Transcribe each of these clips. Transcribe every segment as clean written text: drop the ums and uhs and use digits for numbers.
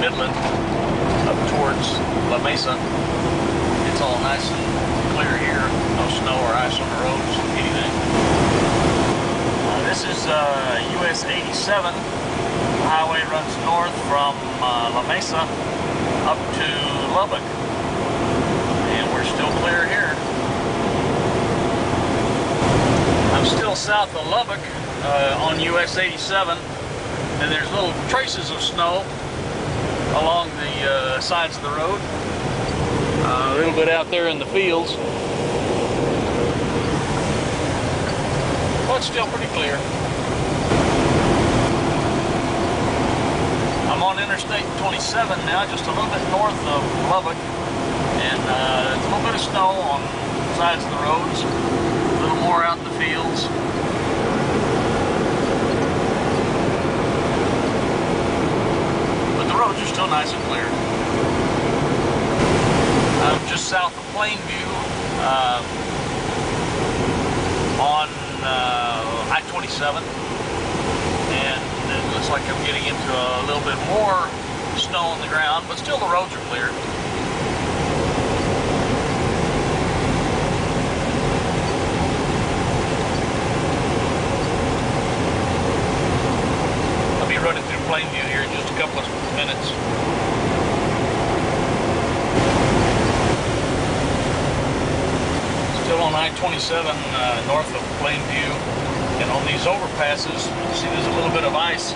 Midland up towards La Mesa. It's all nice and clear here. No snow or ice on the roads, anything. This is US 87. The highway runs north from La Mesa up to Lubbock. And we're still clear here. I'm still south of Lubbock on US 87, and there's little traces of snow along the sides of the road. A little bit out there in the fields. Well, it's still pretty clear. I'm on Interstate 27 now, just a little bit north of Lubbock, and there's a little bit of snow on the sides of the roads, a little more out in the fields. But the roads are still nice and clear. I'm just south of Plainview on I-27, and it looks like I'm getting into a little bit more snow on the ground, but still the roads are clear. I'll be running through Plainview here in just a couple of minutes. Still on I-27 north of Plainview, and on these overpasses, you see there's a little bit of ice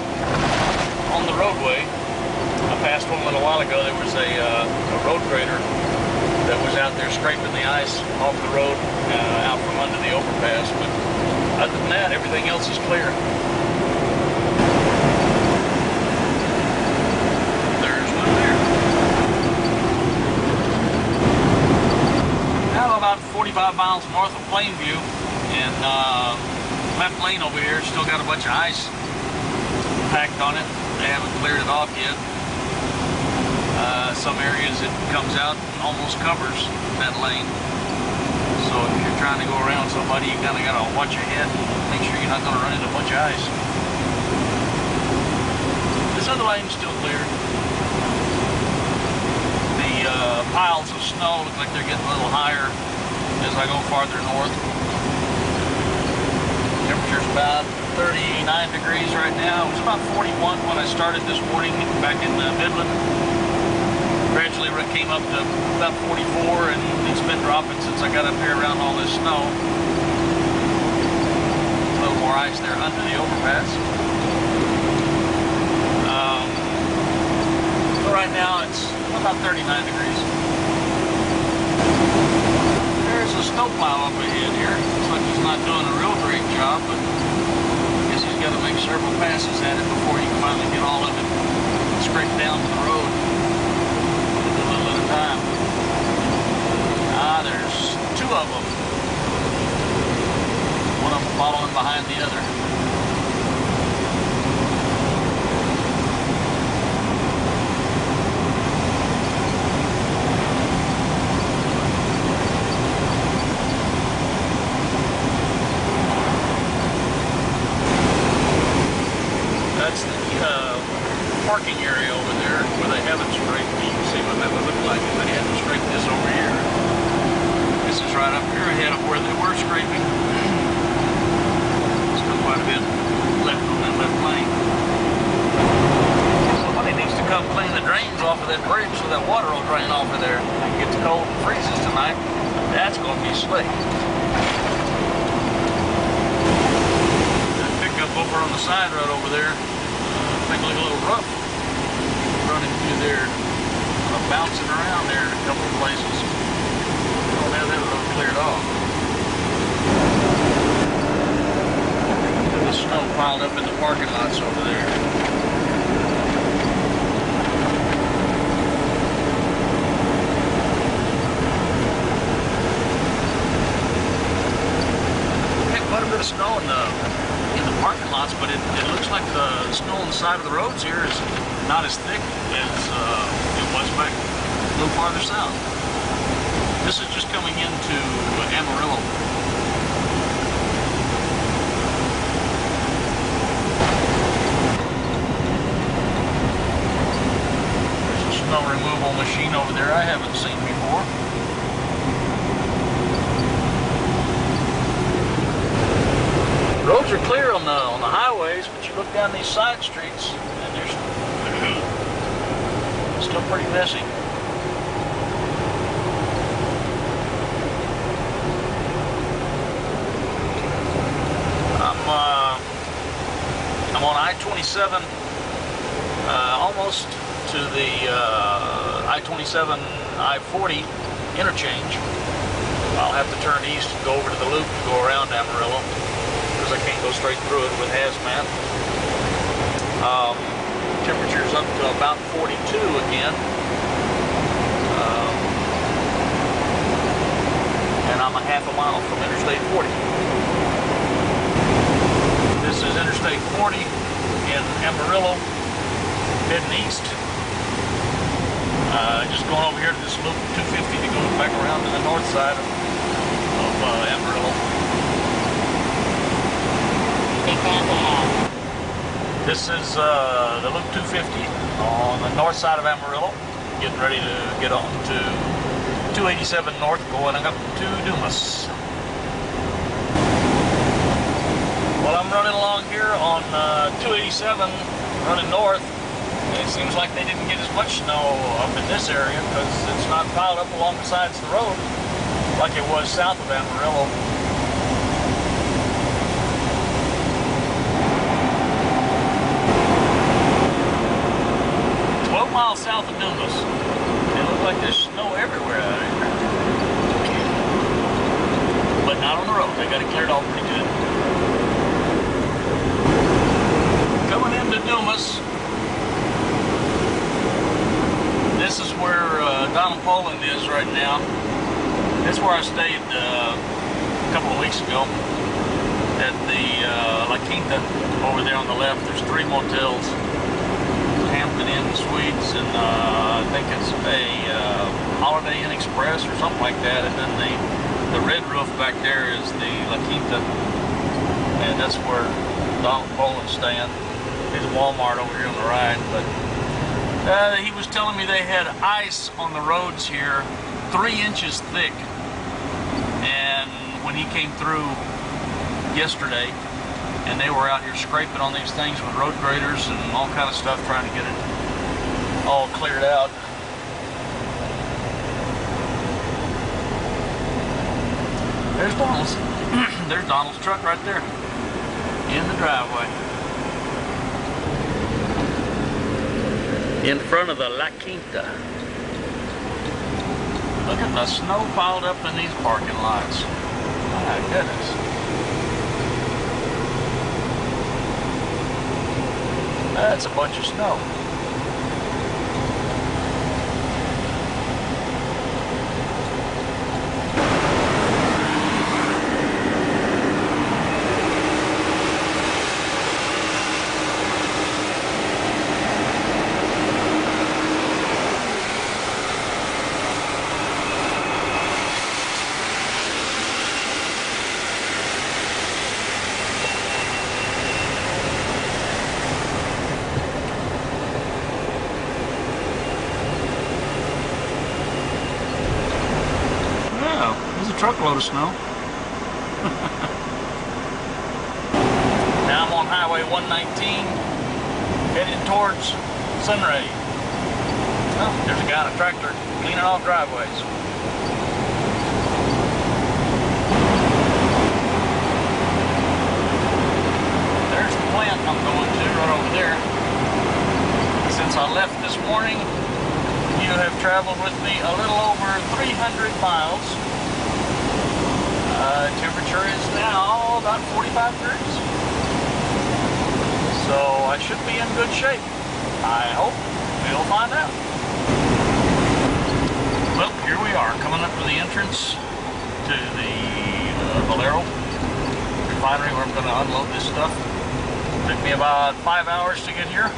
on the roadway. I passed one a little while ago. There was a road grader that was out there scraping the ice off the road out from under the overpass, but other than that, everything else is clear. There's one there. Now about 45 miles north of Plainview, and left lane over here still got a bunch of ice packed on it. They haven't cleared it off yet. Some areas it comes out and almost covers that lane. So if you're trying to go around somebody, you kind of got to watch your head and make sure you're not going to run into a bunch of ice. This other lane's still clear. The piles of snow look like they're getting a little higher as I go farther north. Temperature's about 39 degrees right now. It was about 41 when I started this morning back in Midland. Gradually it came up to about 44, and it's been dropping since I got up here around all this snow. A little more ice there under the overpass. So right now it's about 39 degrees. There's a snowplow up ahead here. Looks like he's not doing a real great job, but I guess he's got to make several passes at it before he can finally get all of it scraped down to the road. A little at a time. There's two of them. One of them following behind the other. That's the parking area over there where they haven't scraped. You can see what that would look like if they hadn't scraped this over here. This is right up here ahead of where they were scraping. Still quite a bit left on that left lane. Somebody needs to come clean the drains off of that bridge so that water will drain off of there. It gets cold and freezes tonight. That's going to be slick. That pickup over on the side right over there. I think like a little rough running through there, bouncing around there in a couple of places. Don't have that road cleared off. The snow piled up in the parking lots over there. Had quite a bit of snow in the parking lots, but it looks like the snow on the side of the roads here is not as thick as it was back a little farther south. This is just coming into Amarillo. machine over there I haven't seen before. Roads are clear on the highways, but you look down these side streets and they're still pretty messy. I'm on I-27, almost to the I-27 I-40 interchange. I'll have to turn east and go over to the loop to go around Amarillo, because I can't go straight through it with hazmat. Temperature's up to about 42 again. And I'm a half a mile from Interstate 40. This is Interstate 40 in Amarillo, heading east. Just going over here to this loop 250 to go back around to the north side of Amarillo. This is the loop 250 on the north side of Amarillo. Getting ready to get on to 287 north, going up to Dumas. Well, I'm running along here on 287, running north. And it seems like they didn't get as much snow up in this area because it's not piled up along the sides of the road like it was south of Amarillo. 12 miles south of Dumas. It looks like there's snow everywhere out here. But not on the road. They got it cleared off pretty good. Coming into Dumas. This is where Donald Poland is right now. That's where I stayed a couple of weeks ago at the La Quinta over there on the left. There's 3 motels, Hampton Inn Suites, and I think it's a Holiday Inn Express or something like that. And then the red roof back there is the La Quinta, and that's where Donald Poland's staying. There's a Walmart over here on the right, but he was telling me they had ice on the roads here 3 inches thick, and when he came through yesterday and they were out here scraping on these things with road graders and all kind of stuff trying to get it all cleared out. There's Donald's. There's Donald's truck right there in the driveway. In front of the La Quinta. Look at the snow piled up in these parking lots. My goodness. That's a bunch of snow. Truckload of snow. Now I'm on Highway 119 heading towards Sunray. Oh, there's a guy on a tractor cleaning off driveways. There's the plant I'm going to right over there. Since I left this morning, you have traveled with me a little over 300 miles. Temperature is now about 45 degrees. So I should be in good shape. I hope. We'll find out. Well, here we are, coming up to the entrance to the Valero refinery where I'm going to unload this stuff. Took me about 5 hours to get here.